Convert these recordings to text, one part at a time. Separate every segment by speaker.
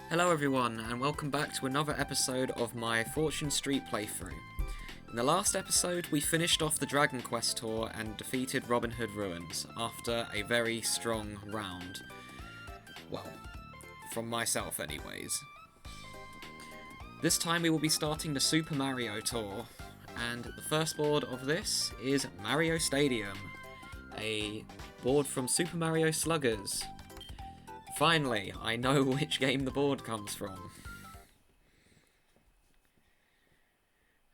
Speaker 1: Hello everyone, and welcome back to another episode of my Fortune Street playthrough. In the last episode, we finished off the Dragon Quest tour and defeated Robin Hood Ruins after a very strong round. Well, from myself anyways. This time we will be starting the Super Mario tour, and the first board of this is Mario Stadium, a board from Super Mario Sluggers. Finally, I know which game the board comes from.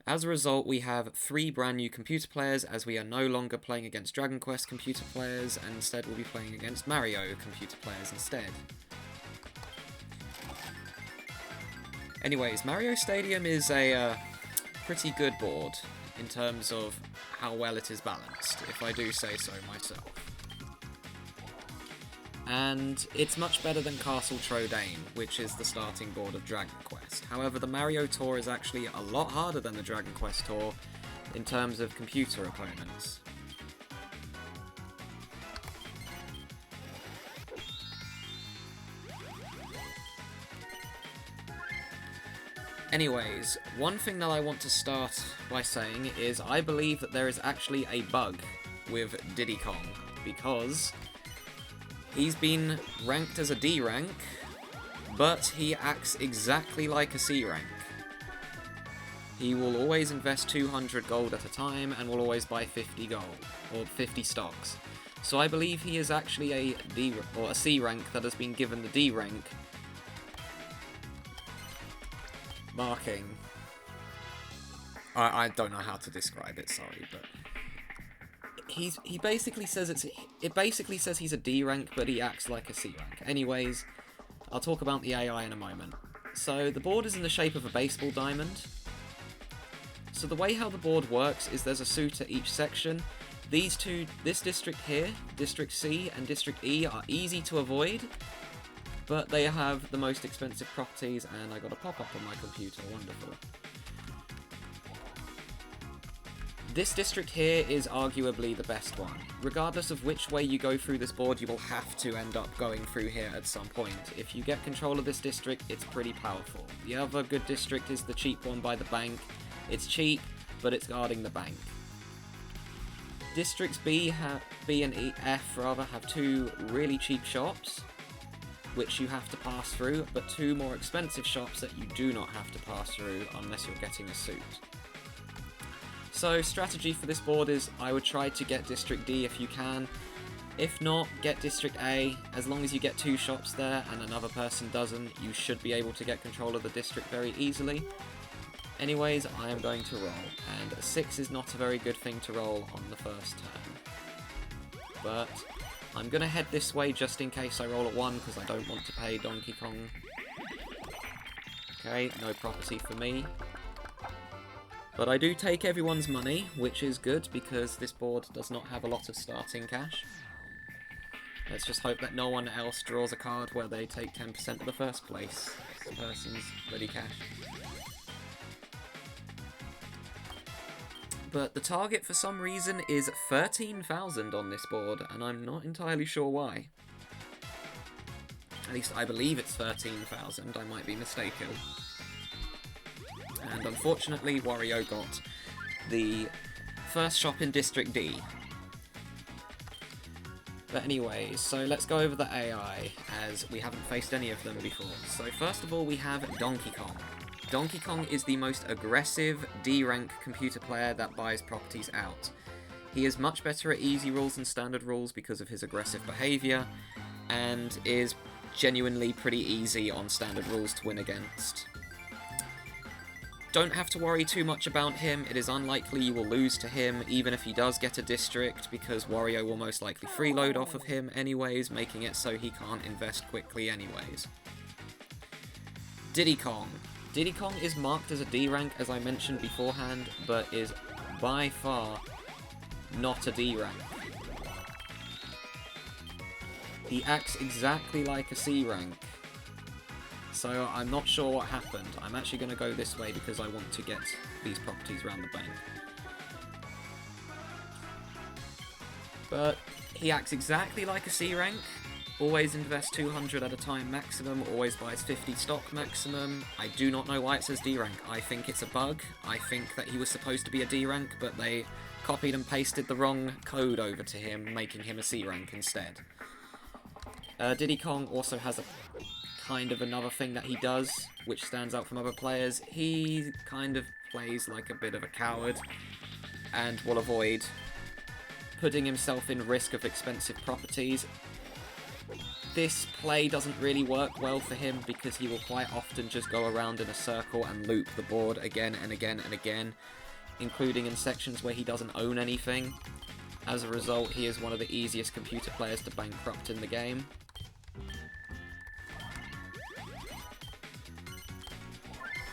Speaker 1: As a result, we have 3 brand new computer players, as we are no longer playing against Dragon Quest computer players, and instead we'll be playing against Mario computer players instead. Anyways, Mario Stadium is a pretty good board in terms of how well it is balanced, if I do say so myself. And it's much better than Castle Trodaine, which is the starting board of Dragon Quest. However, the Mario Tour is actually a lot harder than the Dragon Quest Tour in terms of computer opponents. Anyways, one thing that I want to start by saying is I believe that there is actually a bug with Diddy Kong, because he's been ranked as a D rank, but he acts exactly like a C rank. He will always invest 200 gold at a time and will always buy 50 gold, or 50 stocks. So I believe he is actually a D or a C rank that has been given the D rank marking. I don't know how to describe it, sorry, but he basically says it basically says he's a D rank, but he acts like a C rank. Anyways, I'll talk about the AI in a moment. So the board is in the shape of a baseball diamond. So the way how the board works is there's a suit at each section. This district here, District C and District E, are easy to avoid, but they have the most expensive properties, and I got a pop-up on my computer, wonderful. This district here is arguably the best one. Regardless of which way you go through this board, you will have to end up going through here at some point. If you get control of this district, it's pretty powerful. The other good district is the cheap one by the bank. It's cheap, but it's guarding the bank. Districts B and F have 2 really cheap shops, which you have to pass through, but 2 more expensive shops that you do not have to pass through unless you're getting a suit. So strategy for this board is I would try to get District D if you can. If not, get District A. As long as you get 2 shops there and another person doesn't, you should be able to get control of the district very easily. Anyways, I am going to roll, and a 6 is not a very good thing to roll on the first turn. But I'm going to head this way just in case I roll a 1, because I don't want to pay Donkey Kong. Okay, no property for me. But I do take everyone's money, which is good, because this board does not have a lot of starting cash. Let's just hope that no one else draws a card where they take 10% of the first place person's ready cash. But the target for some reason is 13,000 on this board, and I'm not entirely sure why. At least I believe it's 13,000, I might be mistaken. And unfortunately, Wario got the first shop in District D. But anyway, so let's go over the AI, as we haven't faced any of them before. So first of all, we have Donkey Kong. Donkey Kong is the most aggressive D-rank computer player that buys properties out. He is much better at easy rules than standard rules because of his aggressive behaviour, and is genuinely pretty easy on standard rules to win against. Don't have to worry too much about him. It is unlikely you will lose to him, even if he does get a district, because Wario will most likely freeload off of him anyways, making it so he can't invest quickly anyways. Diddy Kong. Diddy Kong is marked as a D rank, as I mentioned beforehand, but is by far not a D rank. He acts exactly like a C rank. So I'm not sure what happened. I'm actually going to go this way because I want to get these properties around the bank. But he acts exactly like a C rank, always invest 200 at a time maximum, always buys 50 stock maximum. I do not know why it says D rank. I think it's a bug. I think that he was supposed to be a D rank, but they copied and pasted the wrong code over to him, making him a C rank instead. Diddy Kong also has a kind of another thing that he does, which stands out from other players. He kind of plays like a bit of a coward, and will avoid putting himself in risk of expensive properties. This play doesn't really work well for him because he will quite often just go around in a circle and loop the board again and again and again, including in sections where he doesn't own anything. As a result, he is one of the easiest computer players to bankrupt in the game.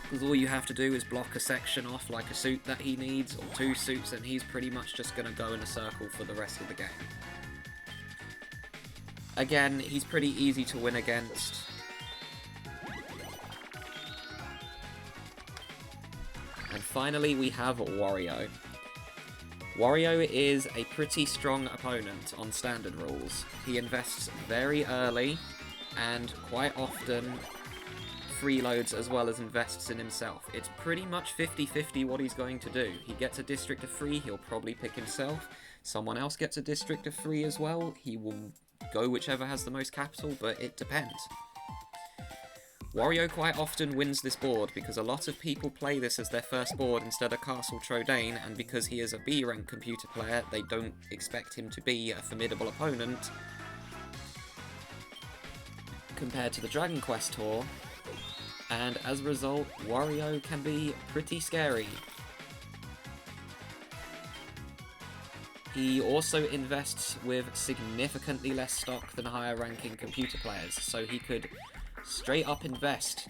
Speaker 1: Because all you have to do is block a section off like a suit that he needs, or 2 suits, and he's pretty much just going to go in a circle for the rest of the game. Again, he's pretty easy to win against. And finally we have Wario. Wario is a pretty strong opponent on standard rules. He invests very early, and quite often freeloads as well as invests in himself. It's pretty much 50-50 what he's going to do. He gets a district of free, he'll probably pick himself. Someone else gets a district of free as well, he will go whichever has the most capital, but it depends. Wario quite often wins this board because a lot of people play this as their first board instead of Castle Trodaine, and because he is a B rank computer player, they don't expect him to be a formidable opponent compared to the Dragon Quest tour. And as a result, Wario can be pretty scary. He also invests with significantly less stock than higher ranking computer players, so he could straight up invest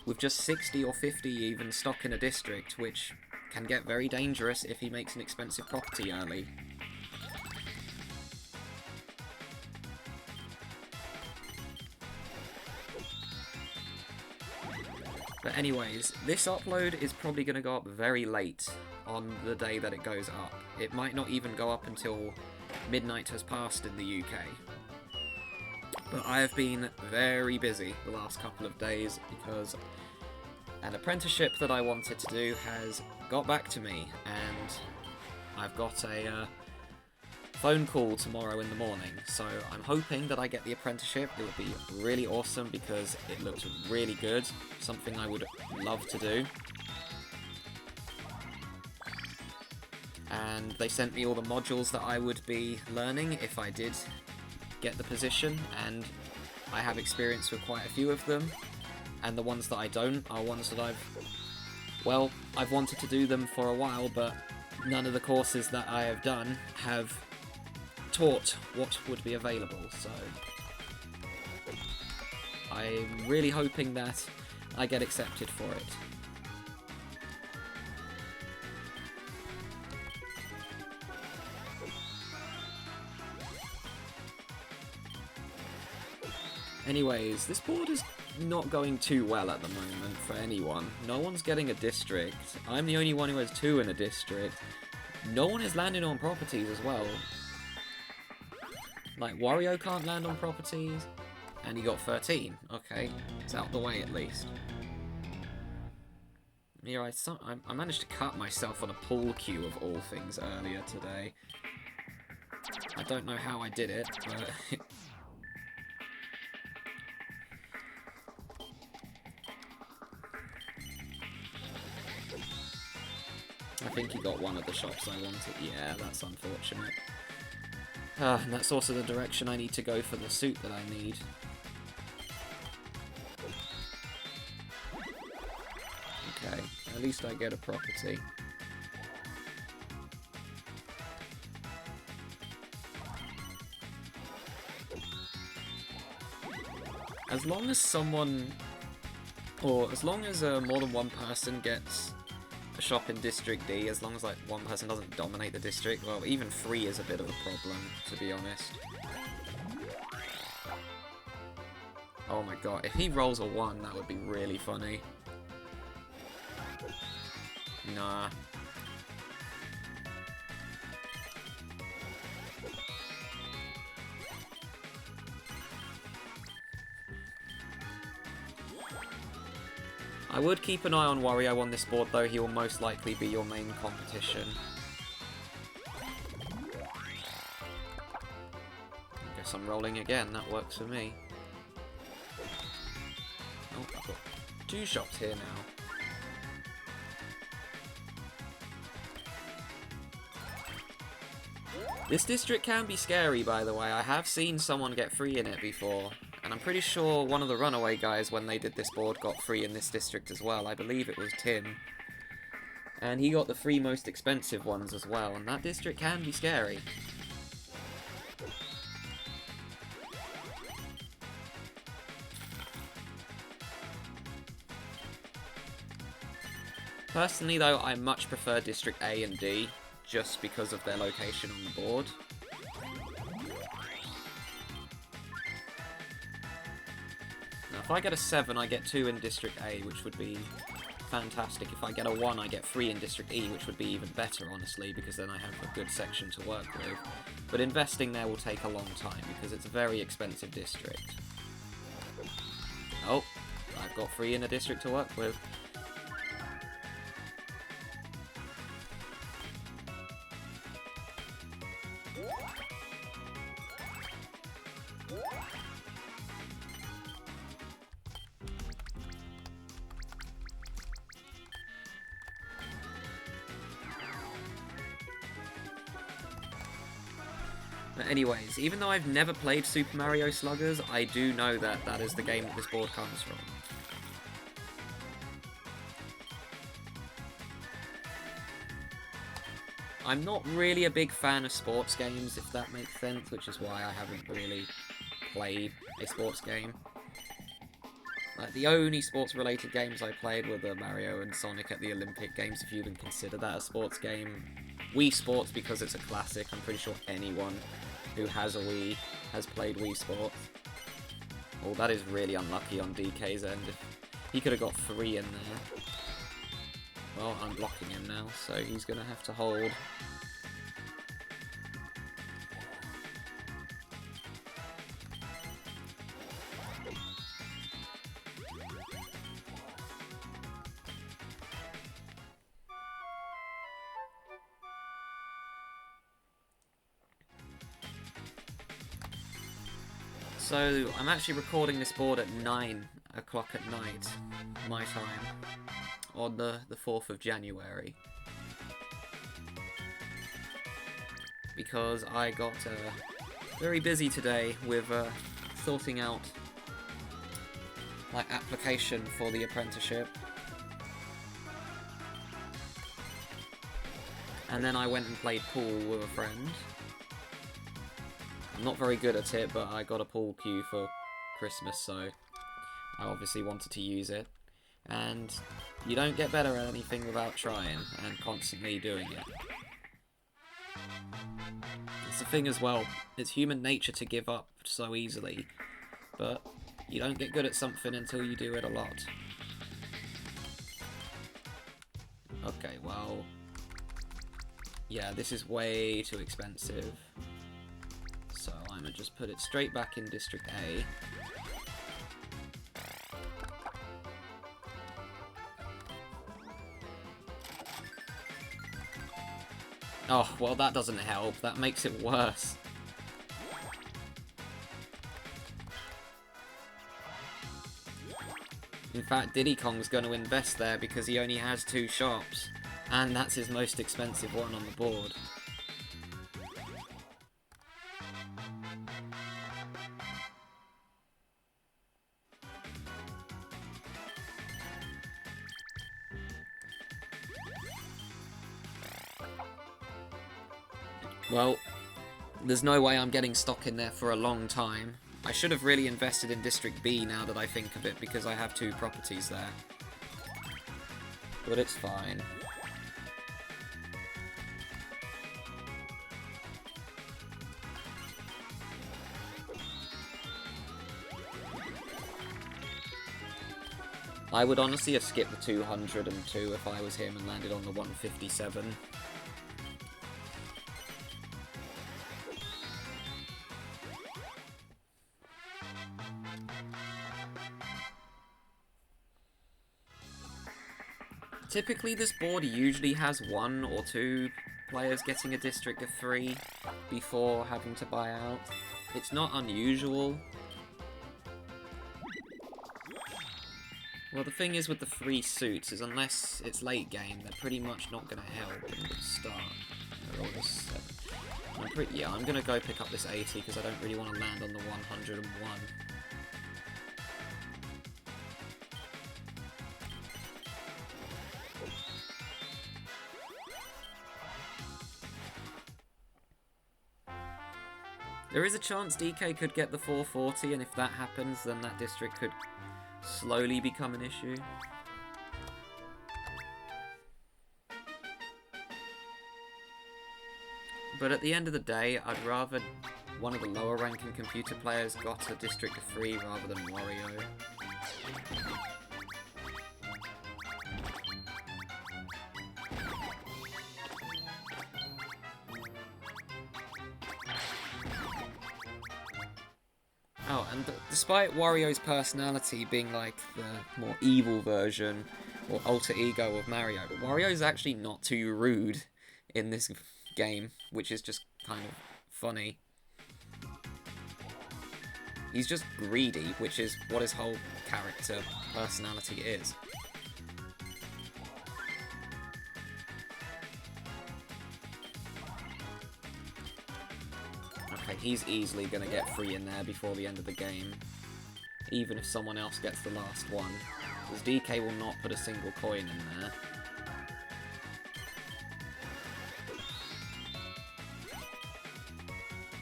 Speaker 1: with just 60 or 50 even stock in a district, which can get very dangerous if he makes an expensive property early. But anyways, this upload is probably going to go up very late on the day that it goes up. It might not even go up until midnight has passed in the UK. But I have been very busy the last couple of days because an apprenticeship that I wanted to do has got back to me, and I've got a phone call tomorrow in the morning, so I'm hoping that I get the apprenticeship. It would be really awesome because it looks really good, something I would love to do. And they sent me all the modules that I would be learning if I did get the position, and I have experience with quite a few of them, and the ones that I don't are ones that I've wanted to do them for a while, but none of the courses that I have done have taught what would be available, so I'm really hoping that I get accepted for it. Anyways, this board is not going too well at the moment for anyone. No one's getting a district. I'm the only one who has 2 in a district. No one is landing on properties as well. Like, Wario can't land on properties, and he got 13. Okay, it's out the way at least. Yeah, I managed to cut myself on a pool cue of all things earlier today. I don't know how I did it, but I think he got one of the shops I wanted. Yeah, that's unfortunate. And that's also the direction I need to go for the suit that I need. Okay, at least I get a property. As long as someone, or as long as more than one person gets a shop in District D, as long as like one person doesn't dominate the district, well, even 3 is a bit of a problem, to be honest. Oh my god, if he rolls a 1, that would be really funny. Nah. I would keep an eye on Wario on this board though, he will most likely be your main competition. I guess I'm rolling again, that works for me. Oh, I've got 2 shops here now. This district can be scary, by the way. I have seen someone get free in it before. And I'm pretty sure one of the runaway guys, when they did this board, got free in this district as well. I believe it was Tim. And he got the 3 most expensive ones as well. And that district can be scary. Personally, though, I much prefer District A and D, just because of their location on the board. Now, if I get a 7, I get 2 in District A, which would be fantastic. If I get a 1, I get 3 in District E, which would be even better, honestly, because then I have a good section to work with. But investing there will take a long time, because it's a very expensive district. Oh, I've got 3 in a district to work with. But anyways, even though I've never played Super Mario Sluggers, I do know that that is the game that this board comes from. I'm not really a big fan of sports games, if that makes sense, which is why I haven't really played a sports game. Like, the only sports-related games I played were the Mario and Sonic at the Olympic Games, if you even consider that a sports game. Wii Sports, because it's a classic. I'm pretty sure anyone who has a Wii has played Wii Sports. Oh, that is really unlucky on DK's end. He could have got 3 in there. Well, I'm blocking him now, so he's going to have to hold. So, I'm actually recording this board at 9 o'clock at night, my time, on the 4th of January. Because I got very busy today with sorting out my application for the apprenticeship. And then I went and played pool with a friend. I'm not very good at it, but I got a pool cue for Christmas, so I obviously wanted to use it. And you don't get better at anything without trying and constantly doing it. It's the thing as well, it's human nature to give up so easily, but you don't get good at something until you do it a lot. Okay, well, yeah, this is way too expensive. So I'm going to just put it straight back in District A. Oh, well that doesn't help. That makes it worse. In fact, Diddy Kong's going to invest there because he only has 2 shops. And that's his most expensive one on the board. Well, there's no way I'm getting stock in there for a long time. I should have really invested in District B now that I think of it, because I have 2 properties there. But it's fine. I would honestly have skipped the 202 if I was him and landed on the 157. Typically this board usually has 1 or 2 players getting a district of 3 before having to buy out. It's not unusual. Well, the thing is with the 3 suits is unless it's late game, they're pretty much not going to help in the start. They're all just 7. Yeah, I'm going to go pick up this 80 because I don't really want to land on the 101. There is a chance DK could get the 440, and if that happens, then that district could slowly become an issue. But at the end of the day, I'd rather one of the lower ranking computer players got a district of 3 rather than Wario. Oh, and despite Wario's personality being like the more evil version or alter ego of Mario, Wario's actually not too rude in this game, which is just kind of funny. He's just greedy, which is what his whole character personality is. Okay, he's easily going to get 3 in there before the end of the game, even if someone else gets the last one, because DK will not put a single coin in there.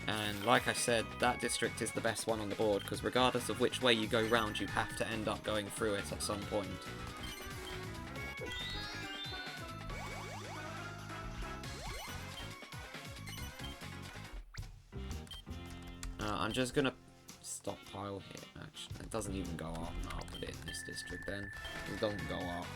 Speaker 1: And like I said, that district is the best one on the board, because regardless of which way you go round, you have to end up going through it at some point. I'm just gonna stockpile here, actually. It doesn't even go up. No, I'll put it in this district then. It doesn't go up.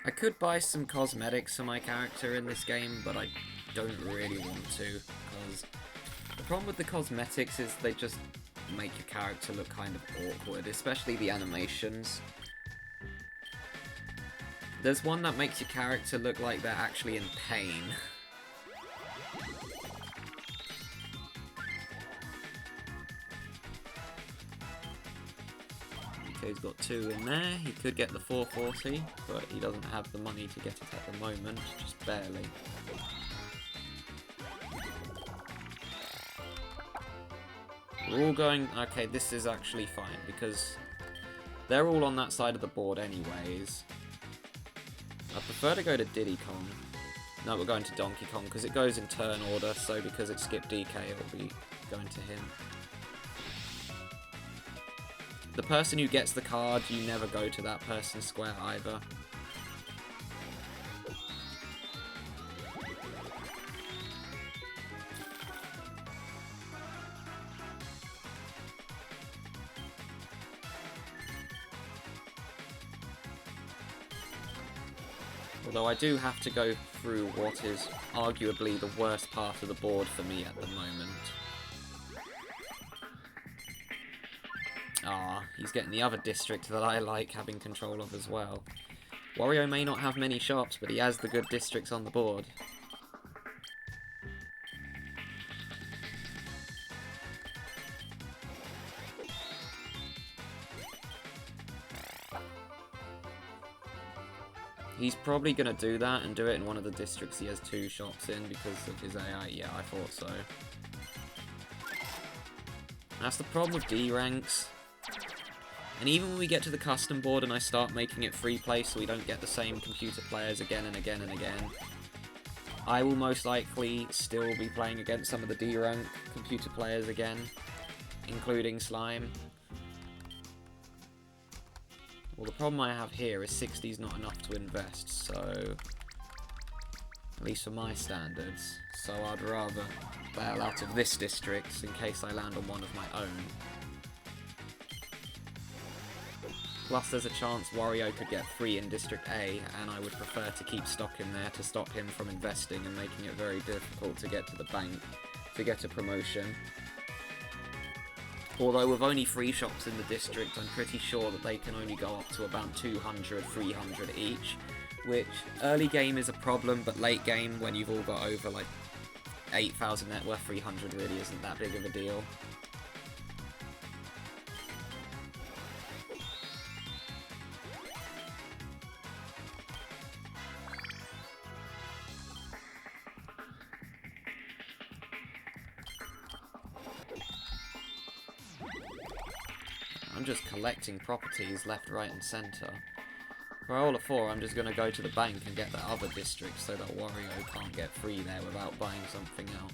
Speaker 1: I could buy some cosmetics for my character in this game, but I don't really want to, because the problem with the cosmetics is they just make your character look kind of awkward, especially the animations. There's one that makes your character look like they're actually in pain. Okay, he's got 2 in there. He could get the 440, but he doesn't have the money to get it at the moment, just barely. We're all going... Okay, this is actually fine, because they're all on that side of the board anyways. I prefer to go to Diddy Kong. No, we're going to Donkey Kong, because it goes in turn order, so because it skipped DK, it'll be going to him. The person who gets the card, you never go to that person's square either. Although I do have to go through what is arguably the worst part of the board for me at the moment. Ah, he's getting the other district that I like having control of as well. Wario may not have many shops, but he has the good districts on the board. He's probably going to do that and do it in one of the districts he has 2 shops in because of his AI. Yeah, I thought so. That's the problem with D ranks. And even when we get to the custom board and I start making it free play so we don't get the same computer players again and again and again, I will most likely still be playing against some of the D rank computer players again, including Slime. Well, the problem I have here is 60 is not enough to invest, so... At least for my standards. So I'd rather bail out of this district in case I land on one of my own. Plus there's a chance Wario could get free in District A, and I would prefer to keep stock in there to stop him from investing and making it very difficult to get to the bank to get a promotion. Although with only 3 shops in the district, I'm pretty sure that they can only go up to about 200, 300 each, which early game is a problem, but late game, when you've all got over like 8,000 net worth, 300 really isn't that big of a deal. I'm just collecting properties left, right and centre. For all of 4, I'm just going to go to the bank and get the other district so that Wario can't get free there without buying something out.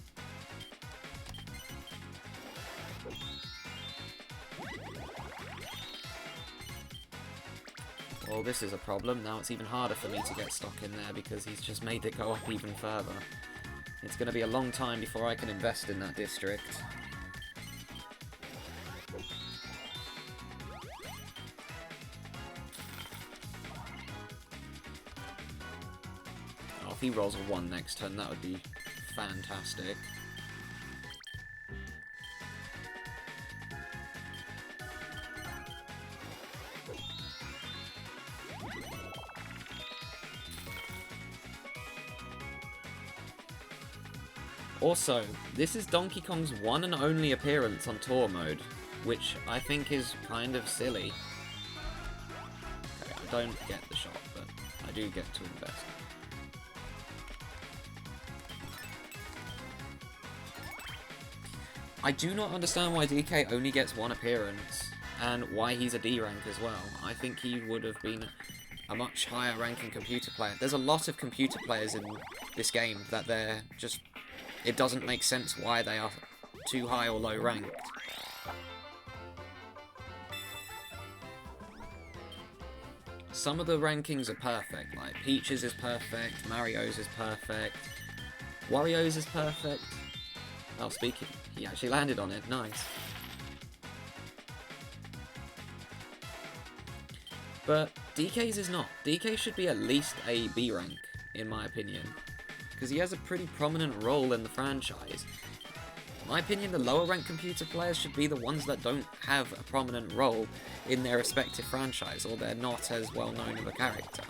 Speaker 1: Well, this is a problem. Now it's even harder for me to get stock in there because he's just made it go up even further. It's going to be a long time before I can invest in that district. If he rolls a 1 next turn, that would be fantastic. Also, this is Donkey Kong's one and only appearance on Tour Mode, which I think is kind of silly. Okay, I don't get the shot, but I do get to invest. I do not understand why DK only gets 1 appearance, and why he's a D rank as well. I think he would have been a much higher ranking computer player. There's a lot of computer players in this game that they're just... It doesn't make sense why they are too high or low ranked. Some of the rankings are perfect, like Peach's is perfect, Mario's is perfect, Wario's is perfect. Oh, speaking, he actually landed on it, nice. But DK's is not. DK should be at least a B rank, in my opinion, because he has a pretty prominent role in the franchise. In my opinion, the lower ranked computer players should be the ones that don't have a prominent role in their respective franchise, or they're not as well known of a character.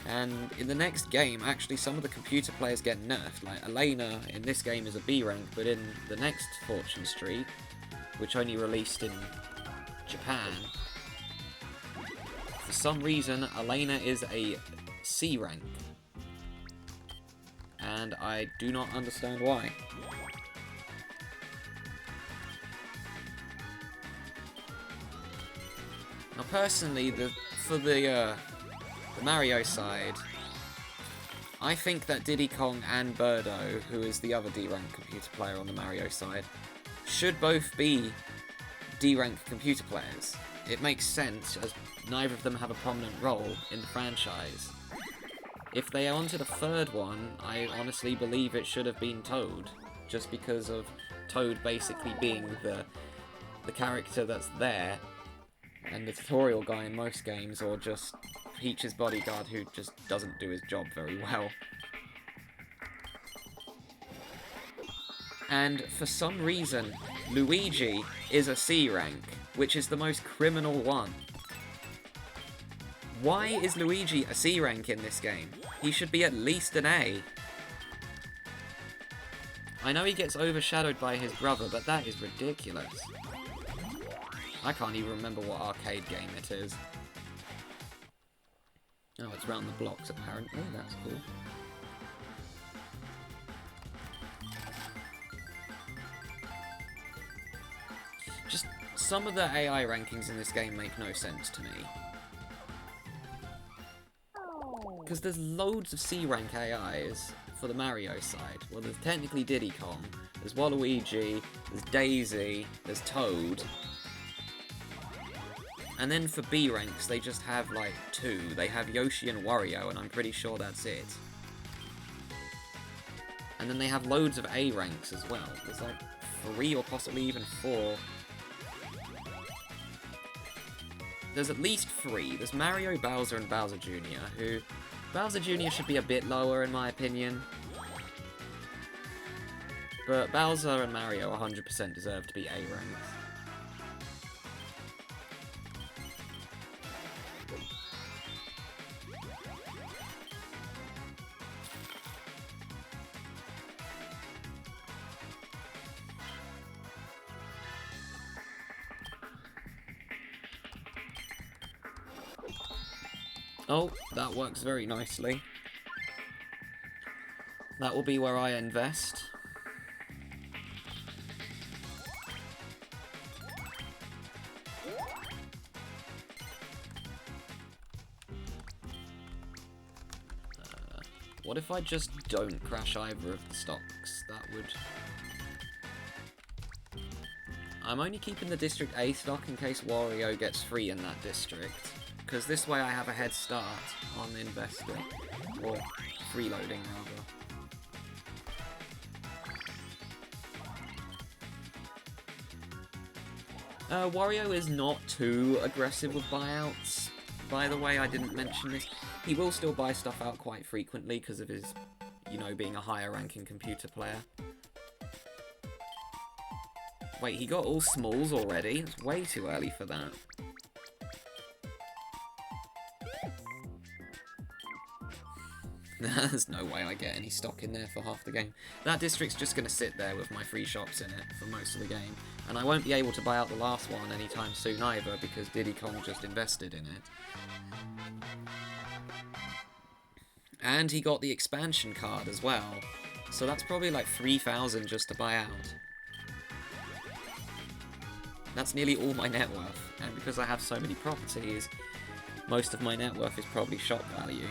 Speaker 1: And in the next game, actually some of the computer players get nerfed, like Elena in this game is a B rank, but in the next Fortune Street, which only released in Japan, for some reason Elena is a C rank. And I do not understand why. Now personally, for the Mario side, I think that Diddy Kong and Birdo, who is the other D-rank computer player on the Mario side, should both be D-rank computer players. It makes sense, as neither of them have a prominent role in the franchise. If they wanted a 3rd one, I honestly believe it should have been Toad, just because of Toad basically being the character that's there, and the tutorial guy in most games, or just Peach's bodyguard who just doesn't do his job very well. And for some reason, Luigi is a C rank, which is the most criminal one. Why is Luigi a C rank in this game? He should be at least an A. I know he gets overshadowed by his brother, but that is ridiculous. I can't even remember what arcade game it is. Oh, it's round the blocks apparently, that's cool. Just some of the AI rankings in this game make no sense to me. Because there's loads of C rank AIs for the Mario side. Well, there's technically Diddy Kong, there's Waluigi, there's Daisy, there's Toad. And then for B ranks, they just have like 2. They have Yoshi and Wario, and I'm pretty sure that's it. And then they have loads of A ranks as well. There's like 3 or possibly even 4. there's at least 3. There's Mario, Bowser, and Bowser Jr., who... Bowser Jr. should be a bit lower, in my opinion. But Bowser and Mario 100% deserve to be A ranked. Oh, that works very nicely. That will be where I invest. What if I just don't crash either of the stocks? That would... I'm only keeping the District A stock in case Wario gets free in that district. Because this way I have a head start on investing. Or freeloading, rather. Wario is not too aggressive with buyouts. By the way, I didn't mention this. He will still buy stuff out quite frequently because of his, you know, being a higher ranking computer player. Wait, he got all smalls already? It's way too early for that. There's no way I get any stock in there for half the game. That district's just going to sit there with my free shops in it for most of the game. And I won't be able to buy out the last one anytime soon either, because Diddy Kong just invested in it. And he got the expansion card as well. So that's probably like 3,000 just to buy out. That's nearly all my net worth. And because I have so many properties, most of my net worth is probably shop value.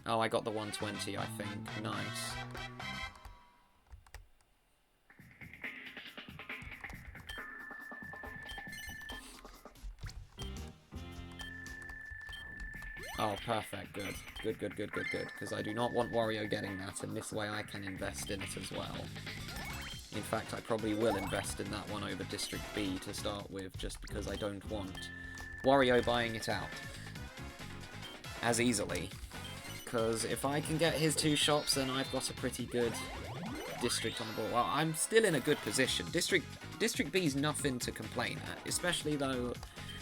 Speaker 1: Oh, I got the 120, I think. Nice. Oh, perfect. Good. Good. Because I do not want Wario getting that, and this way I can invest in it as well. In fact, I probably will invest in that one over District B to start with, just because I don't want Wario buying it out as easily. Because if I can get his 2 shops, then I've got a pretty good district on the board. Well, I'm still in a good position. District B's nothing to complain at, especially though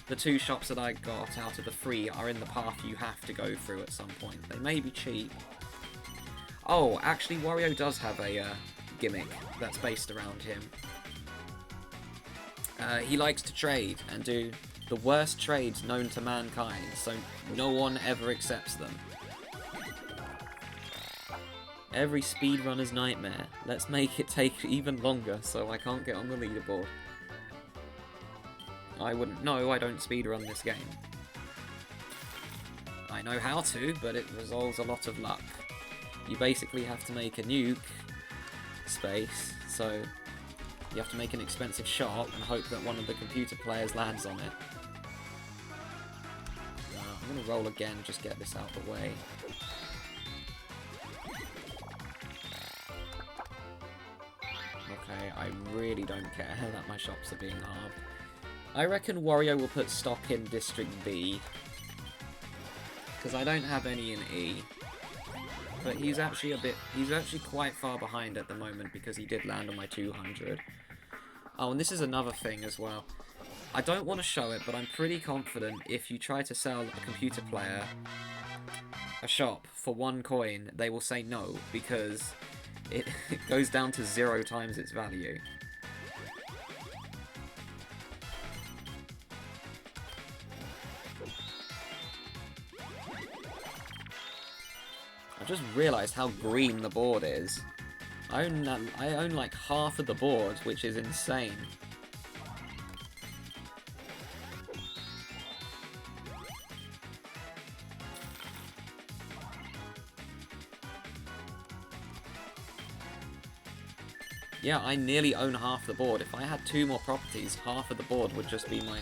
Speaker 1: the 2 shops that I got out of the 3 are in the path you have to go through at some point. They may be cheap. Oh, actually, Wario does have a gimmick that's based around him. He likes to trade and do the worst trades known to mankind, so no one ever accepts them. Every speedrunner's nightmare. Let's make it take even longer so I can't get on the leaderboard. I wouldn't know, I don't speedrun this game. I know how to, but it resolves a lot of luck. You basically have to make a nuke space, so you have to make an expensive shot and hope that one of the computer players lands on it. I'm gonna roll again, just get this out of the way. Okay, I really don't care that my shops are being halved. I reckon Wario will put stock in District B, because I don't have any in E. But he's actually quite far behind at the moment because he did land on my 200. Oh, and this is another thing as well. I don't want to show it, but I'm pretty confident if you try to sell a computer player a shop for 1 coin, they will say no, because it goes down to 0 times its value. I just realised how green the board is. I own like half of the board, which is insane. Yeah, I nearly own half the board. If I had 2 more properties, half of the board would just be my...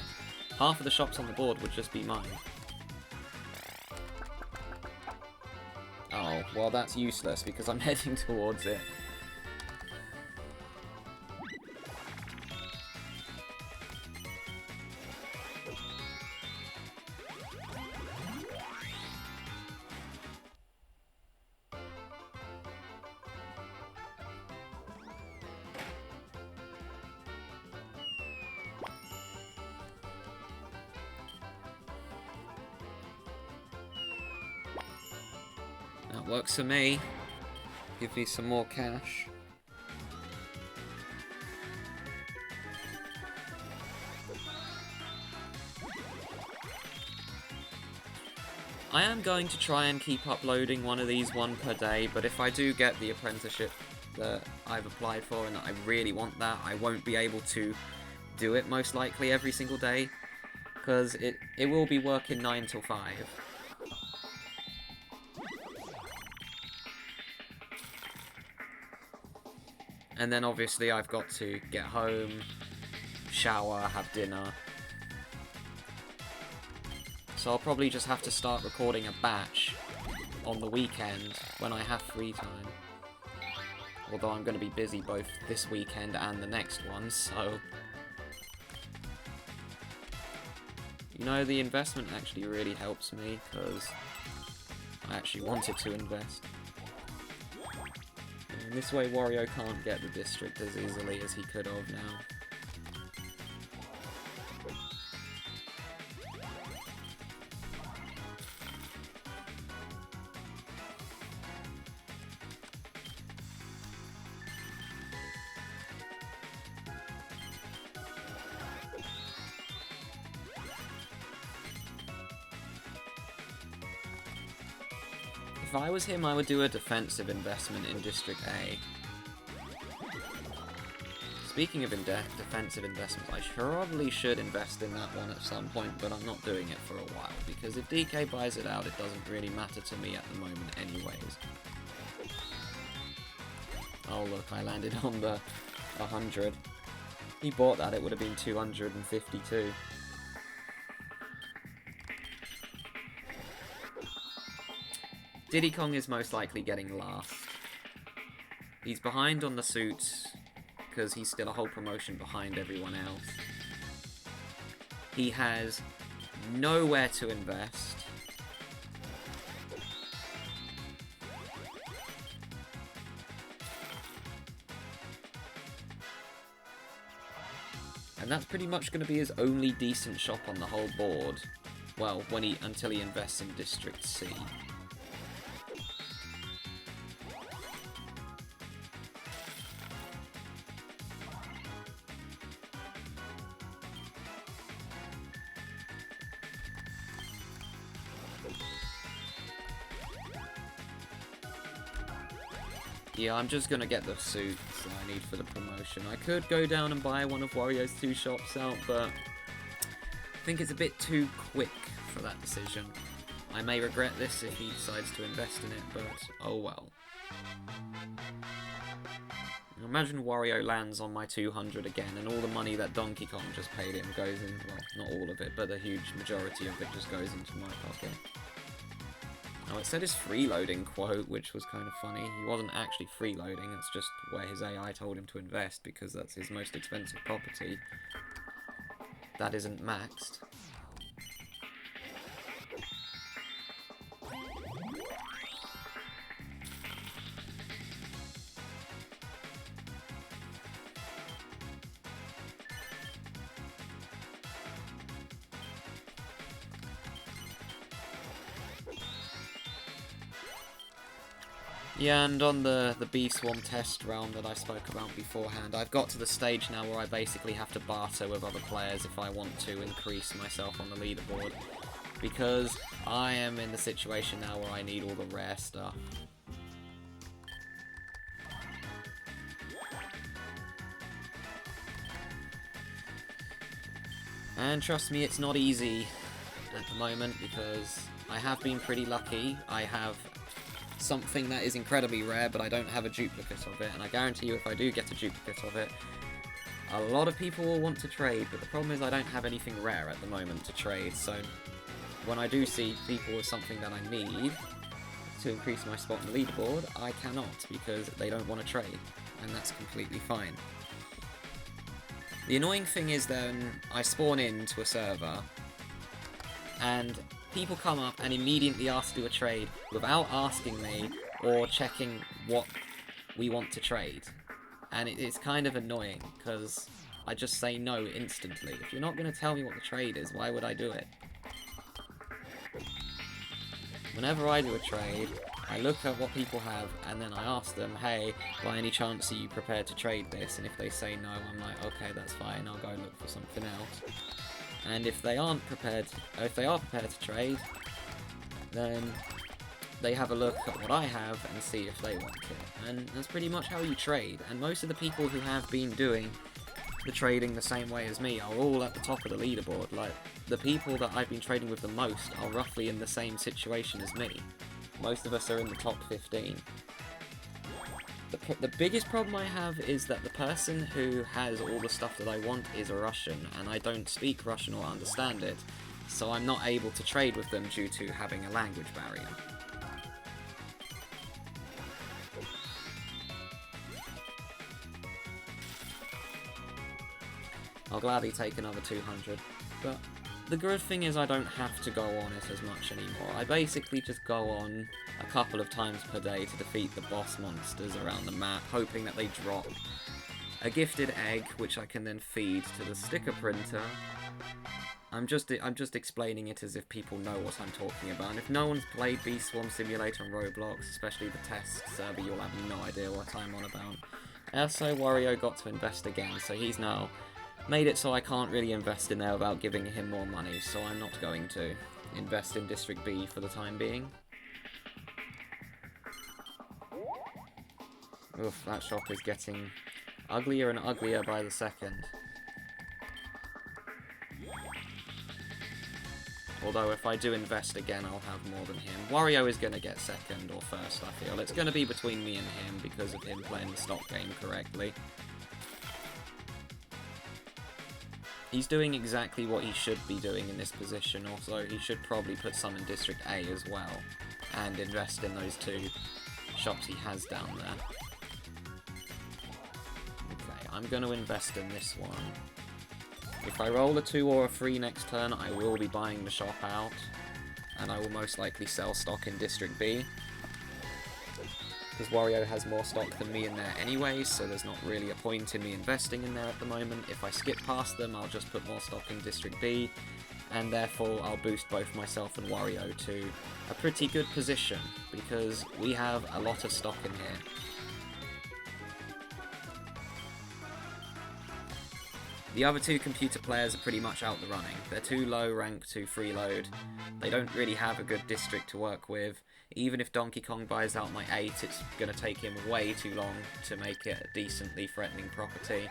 Speaker 1: Half of the shops on the board would just be mine. Oh. Okay, well that's useless because I'm heading towards it. That works for me. Give me some more cash. I am going to try and keep uploading one of these one per day, but if I do get the apprenticeship that I've applied for and that I really want that, I won't be able to do it most likely every single day, because it will be working 9 till 5. And then obviously I've got to get home, shower, have dinner. So I'll probably just have to start recording a batch on the weekend when I have free time. Although I'm going to be busy both this weekend and the next one, so... You know, the investment actually really helps me, because I actually wanted to invest. And this way Wario can't get the district as easily as he could have now. If I was him, I would do a defensive investment in District A. Speaking of defensive investments, I probably should invest in that one at some point, but I'm not doing it for a while, because if DK buys it out, it doesn't really matter to me at the moment anyways. Oh look, I landed on the 100. He bought that, it would have been 252. Diddy Kong is most likely getting last. He's behind on the suits, because he's still a whole promotion behind everyone else. He has nowhere to invest. And that's pretty much going to be his only decent shop on the whole board. Well, until he invests in District C. Yeah, I'm just gonna get the suits that I need for the promotion. I could go down and buy one of Wario's 2 shops out, but I think it's a bit too quick for that decision. I may regret this if he decides to invest in it, but oh well. Imagine Wario lands on my 200 again, and all the money that Donkey Kong just paid him goes in, well, not all of it, but a huge majority of it just goes into my pocket. Oh, it said his freeloading quote, which was kind of funny. He wasn't actually freeloading, it's just where his AI told him to invest, because that's his most expensive property. That isn't maxed. Yeah, and on the Bee Swarm test round that I spoke about beforehand, I've got to the stage now where I basically have to barter with other players if I want to increase myself on the leaderboard. Because I am in the situation now where I need all the rare stuff. And trust me, it's not easy at the moment, because I have been pretty lucky. I have something that is incredibly rare, but I don't have a duplicate of it, and I guarantee you if I do get a duplicate of it, a lot of people will want to trade, but the problem is I don't have anything rare at the moment to trade, so when I do see people with something that I need, to increase my spot on the leaderboard, I cannot because they don't want to trade, and that's completely fine. The annoying thing is then I spawn into a server and people come up and immediately ask to do a trade without asking me or checking what we want to trade. And it's kind of annoying because I just say no instantly. If you're not going to tell me what the trade is, why would I do it? Whenever I do a trade, I look at what people have, and then I ask them, hey, by any chance are you prepared to trade this? And if they say no, I'm like, okay, that's fine, I'll go look for something else. And if they aren't prepared, or if they are prepared to trade, then they have a look at what I have and see if they want it. And that's pretty much how you trade. And most of the people who have been doing the trading the same way as me are all at the top of the leaderboard. Like, the people that I've been trading with the most are roughly in the same situation as me. Most of us are in the top 15. The biggest problem I have is that the person who has all the stuff that I want is a Russian, and I don't speak Russian or understand it, so I'm not able to trade with them due to having a language barrier. I'll gladly take another 200, but the good thing is I don't have to go on it as much anymore. I basically just go on a couple of times per day to defeat the boss monsters around the map, hoping that they drop a gifted egg, which I can then feed to the sticker printer. I'm just explaining it as if people know what I'm talking about, and if no one's played Beast Swarm Simulator on Roblox, especially the test server, you'll have no idea what I'm on about. So Wario got to invest again, so he's now made it so I can't really invest in there without giving him more money, so I'm not going to invest in District B for the time being. Oof, that shop is getting uglier and uglier by the second. Although if I do invest again, I'll have more than him. Wario is going to get second or first, I feel. It's going to be between me and him because of him playing the stock game correctly. He's doing exactly what he should be doing in this position, also he should probably put some in District A as well, and invest in those two shops he has down there. Okay, I'm going to invest in this one. If I roll a 2 or a 3 next turn, I will be buying the shop out, and I will most likely sell stock in District B. Because Wario has more stock than me in there anyway, so there's not really a point in me investing in there at the moment. If I skip past them, I'll just put more stock in District B, and therefore I'll boost both myself and Wario to a pretty good position, because we have a lot of stock in here. The other two computer players are pretty much out the running. They're too low rank to freeload. They don't really have a good district to work with. Even if Donkey Kong buys out my 8, it's going to take him way too long to make it a decently threatening property.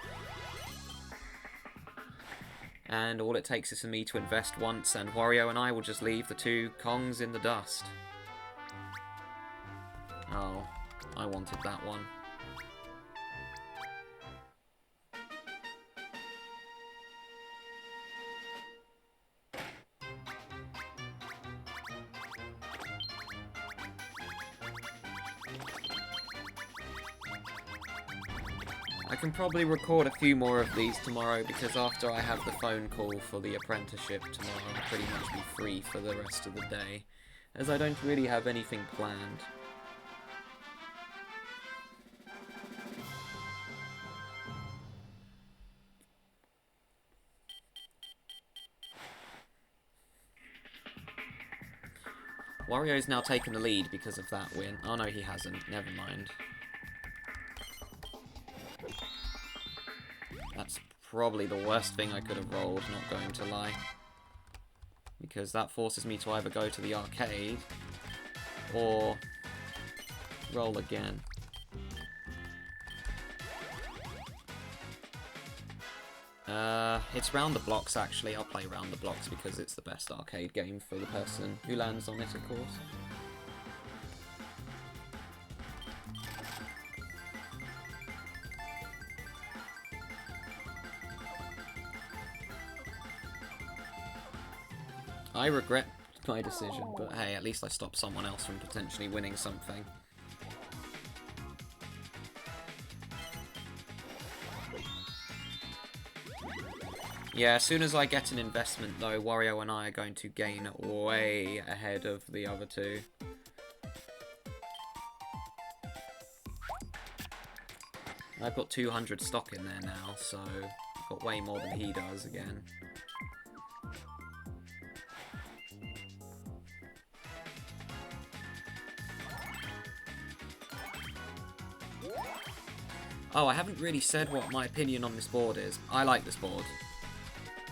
Speaker 1: And all it takes is for me to invest once, and Wario and I will just leave the two Kongs in the dust. Oh, I wanted that one. I can probably record a few more of these tomorrow, because after I have the phone call for the apprenticeship tomorrow, I'll pretty much be free for the rest of the day, as I don't really have anything planned. Wario's now taken the lead because of that win. Oh no, he hasn't. Never mind. That's probably the worst thing I could have rolled, not going to lie. Because that forces me to either go to the arcade or roll again. It's Round the Blocks actually. I'll play Round the Blocks because it's the best arcade game for the person who lands on it, of course. I regret my decision, but hey, at least I stopped someone else from potentially winning something. Yeah, as soon as I get an investment, though, Wario and I are going to gain way ahead of the other two. I've got 200 stock in there now, so I've got way more than he does again. Oh, I haven't really said what my opinion on this board is. I like this board.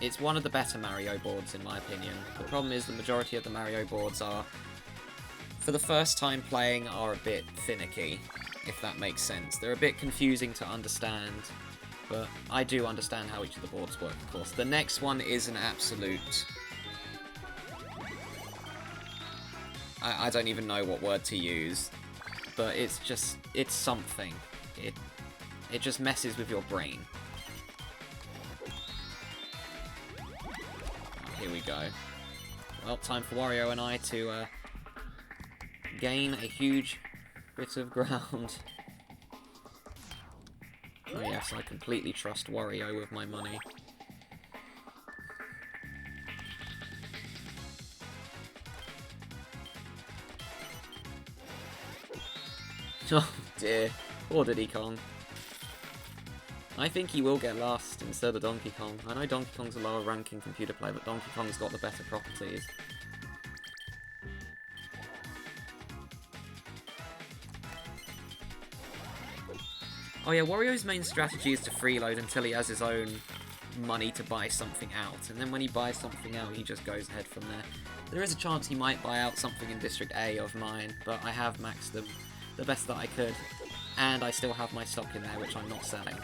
Speaker 1: It's one of the better Mario boards, in my opinion. The problem is the majority of the Mario boards are, for the first time playing, are a bit finicky, if that makes sense. They're a bit confusing to understand, but I do understand how each of the boards work, of course. The next one is an absolute... I don't even know what word to use, but it's just... it's something. It just messes with your brain. Here we go. Well, time for Wario and I to gain a huge bit of ground. Oh yes, I completely trust Wario with my money. Oh dear, poor Diddy Kong. I think he will get last instead of Donkey Kong. I know Donkey Kong's a lower ranking computer player, but Donkey Kong's got the better properties. Oh yeah, Wario's main strategy is to freeload until he has his own money to buy something out, and then when he buys something out, he just goes ahead from there. There is a chance he might buy out something in District A of mine, but I have maxed them the best that I could, and I still have my stock in there, which I'm not selling.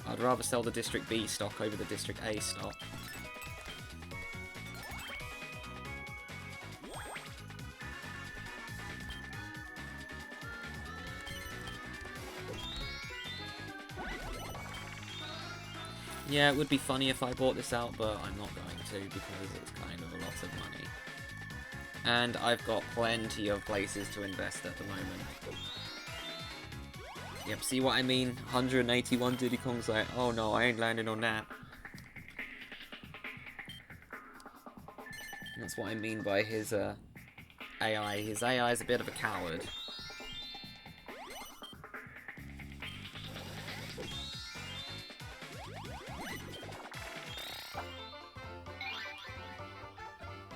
Speaker 1: I'd rather sell the District B stock over the District A stock. Yeah, it would be funny if I bought this out, but I'm not going to because it's kind of a lot of money. And I've got plenty of places to invest at the moment. Yep, see what I mean? 181 Diddy Kong's like, oh no, I ain't landing on that. That's what I mean by his AI. His AI is a bit of a coward.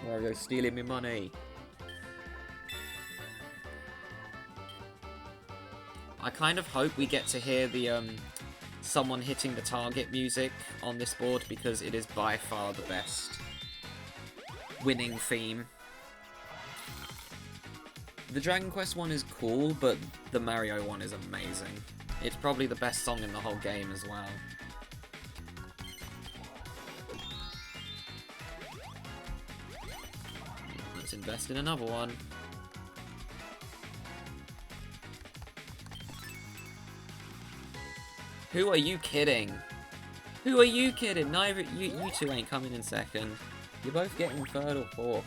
Speaker 1: Wario stealing me money. I kind of hope we get to hear the someone hitting the target music on this board because it is by far the best winning theme. The Dragon Quest one is cool, but the Mario one is amazing. It's probably the best song in the whole game as well. Let's invest in another one. Who are you kidding? Who are you kidding? Neither you two ain't coming in second. You're both getting third or fourth.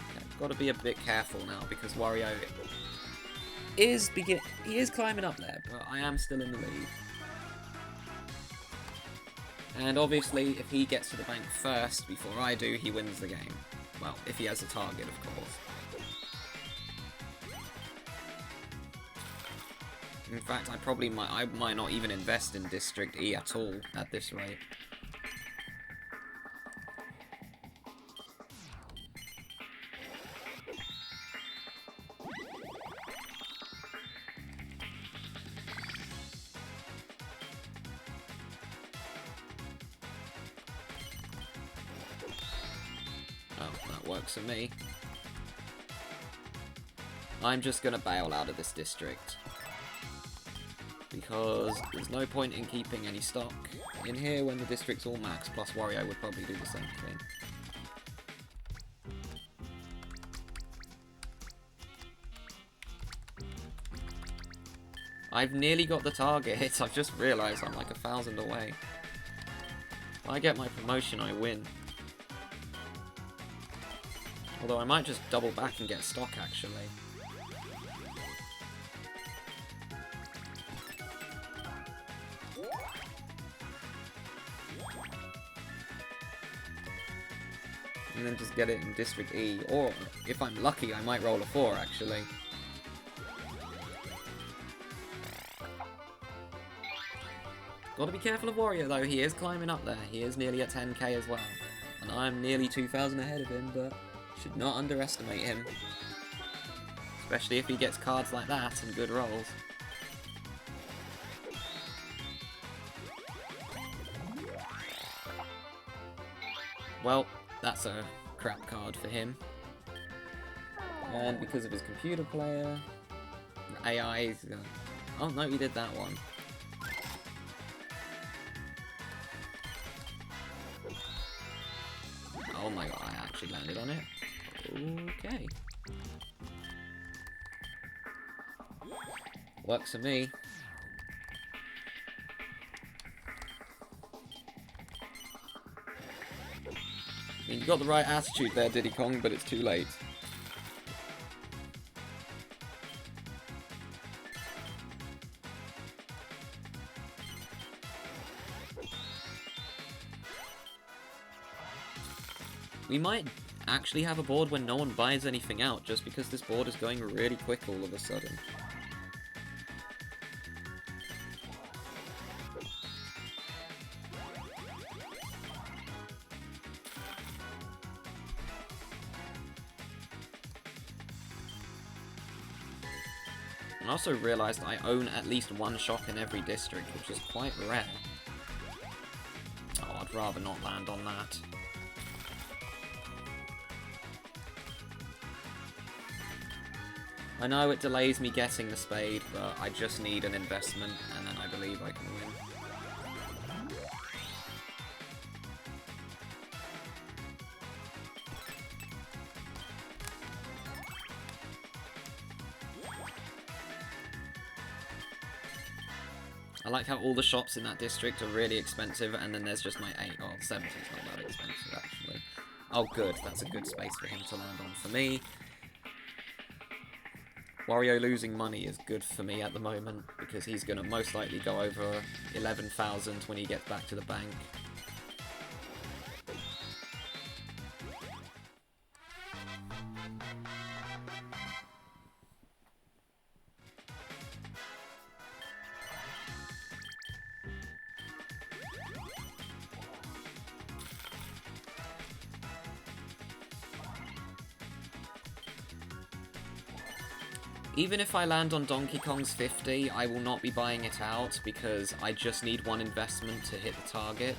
Speaker 1: Okay, got to be a bit careful now because Wario is climbing up there, but I am still in the lead. And obviously, if he gets to the bank first before I do, he wins the game. Well, if he has a target, of course. In fact, I might not even invest in District E at all at this rate. Oh, that works for me. I'm just gonna bail out of this district. Because there's no point in keeping any stock in here when the district's all max, plus Wario would probably do the same thing. I've nearly got the target. I've just realised I'm like 1,000 away. If I get my promotion, I win. Although I might just double back and get stock, actually. And then just get it in District E. Or, if I'm lucky, I might roll a 4, actually. Gotta be careful of Wario, though. He is climbing up there. He is nearly at 10k as well. And I'm nearly 2,000 ahead of him, but should not underestimate him. Especially if he gets cards like that and good rolls. Well, that's a crap card for him. And because of his computer player, AI is gonna... Oh no, he did that one. Oh my god, I actually landed on it. Okay. Works for me. I mean, you got the right attitude there, Diddy Kong, but it's too late. We might actually have a board when no one buys anything out, just because this board is going really quick all of a sudden. I also realised I own at least one shop in every district, which is quite rare. Oh, I'd rather not land on that. I know it delays me getting the spade, but I just need an investment, and then I believe I can win. I like how all the shops in that district are really expensive, and then there's just my 8. Oh, 70's not that expensive, actually. Oh, good. That's a good space for him to land on for me. Wario losing money is good for me at the moment, because he's going to most likely go over 11,000 when he gets back to the bank. Even if I land on Donkey Kong's 50, I will not be buying it out, because I just need one investment to hit the target.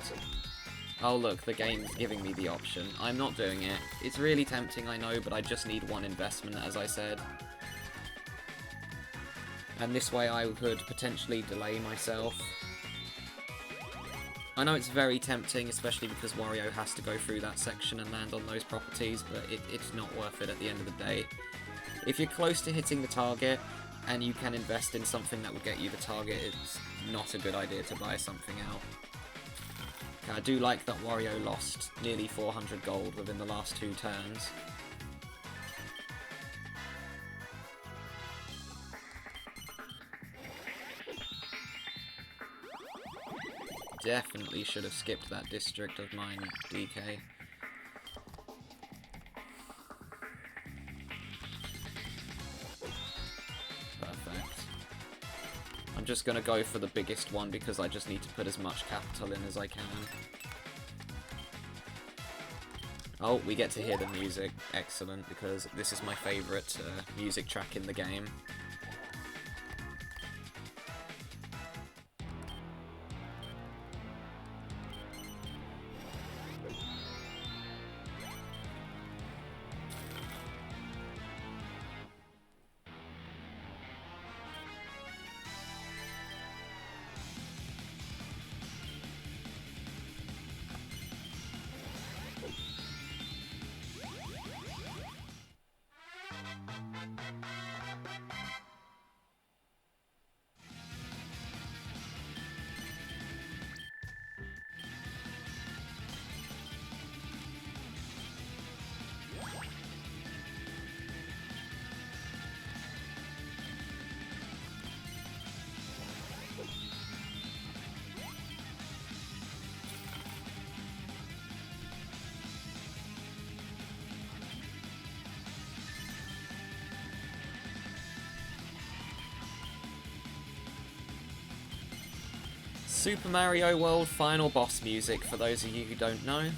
Speaker 1: Oh look, the game's giving me the option. I'm not doing it. It's really tempting, I know, but I just need one investment, as I said. And this way I could potentially delay myself. I know it's very tempting, especially because Wario has to go through that section and land on those properties, but it's not worth it at the end of the day. If you're close to hitting the target, and you can invest in something that will get you the target, it's not a good idea to buy something out. I do like that Wario lost nearly 400 gold within the last 2 turns. Definitely should have skipped that district of mine, DK. Just gonna go for the biggest one because I just need to put as much capital in as I can. Oh, we get to hear the music. Excellent, because this is my favourite music track in the game. Super Mario World final boss music, for those of you who don't know.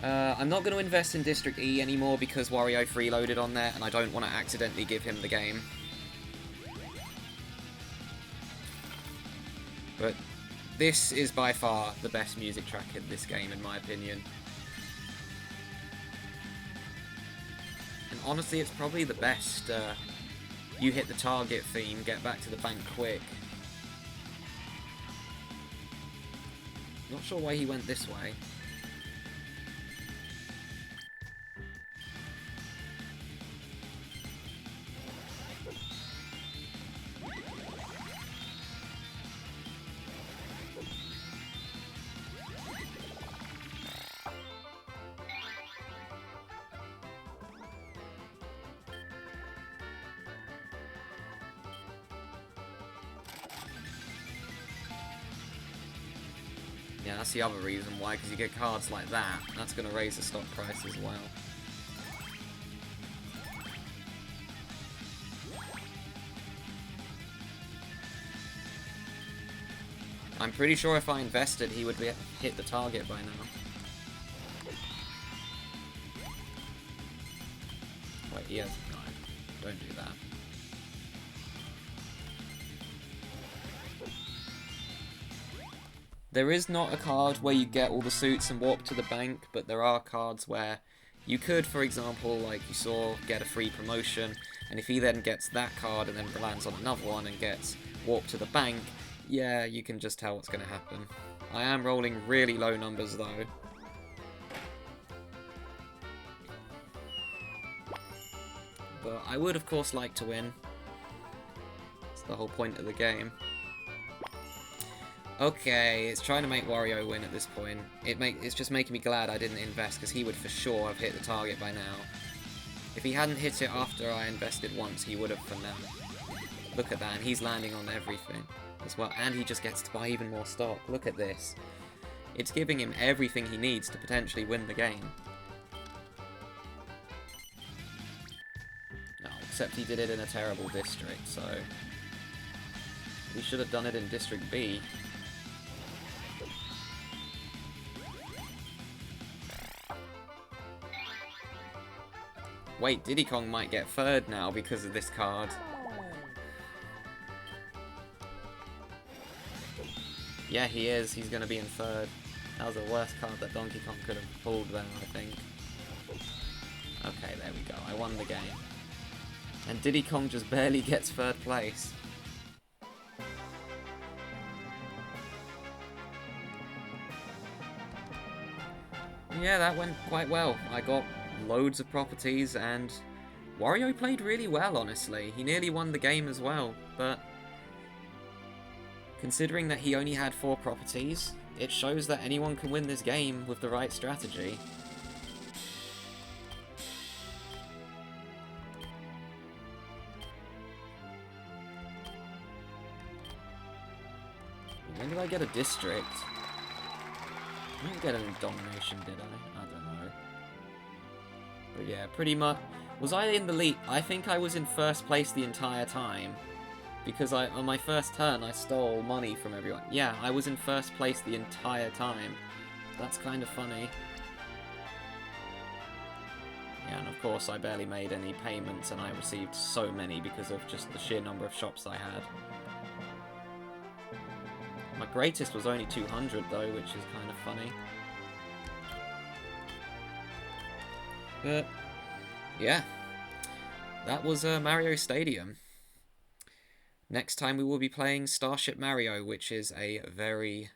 Speaker 1: I'm not going to invest in District E anymore because Wario freeloaded on there, and I don't want to accidentally give him the game. But this is by far the best music track in this game, in my opinion. And honestly, it's probably the best. You hit the target theme, get back to the bank quick. Not sure why he went this way. Yeah, that's the other reason why, because you get cards like that. That's going to raise the stock price as well. I'm pretty sure if I invested, he would hit the target by now. Wait, he has... No, don't do that. There is not a card where you get all the suits and warp to the bank, but there are cards where you could, for example, like you saw, get a free promotion, and if he then gets that card and then lands on another one and gets warp to the bank, yeah, you can just tell what's going to happen. I am rolling really low numbers though. But I would of course like to win. It's the whole point of the game. Okay, it's trying to make Wario win at this point. It's just making me glad I didn't invest, because he would for sure have hit the target by now. If he hadn't hit it after I invested once, he would have for now. Look at that, and he's landing on everything as well. And he just gets to buy even more stock. Look at this. It's giving him everything he needs to potentially win the game. No, except he did it in a terrible district, so... we should have done it in District B. Wait, Diddy Kong might get third now because of this card. Yeah, he is. He's going to be in third. That was the worst card that Donkey Kong could have pulled there, I think. Okay, there we go. I won the game. And Diddy Kong just barely gets third place. Yeah, that went quite well. I got loads of properties, and Wario played really well, honestly. He nearly won the game as well, but considering that he only had 4 properties, it shows that anyone can win this game with the right strategy. When did I get a district? I didn't get a domination, did I? I don't know. But yeah, pretty much... Was I in the lead? I think I was in first place the entire time. Because on my first turn, I stole money from everyone. Yeah, I was in first place the entire time. That's kind of funny. Yeah, and of course I barely made any payments, and I received so many because of just the sheer number of shops I had. My greatest was only 200 though, which is kind of funny. But, yeah. That was Mario Stadium. Next time we will be playing Starship Mario, which is a very,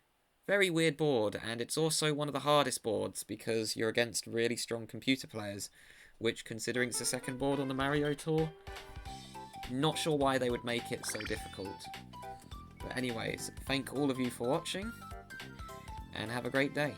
Speaker 1: very weird board, and it's also one of the hardest boards because you're against really strong computer players, which, considering it's the second board on the Mario Tour, not sure why they would make it so difficult. But anyways, thank all of you for watching, and have a great day.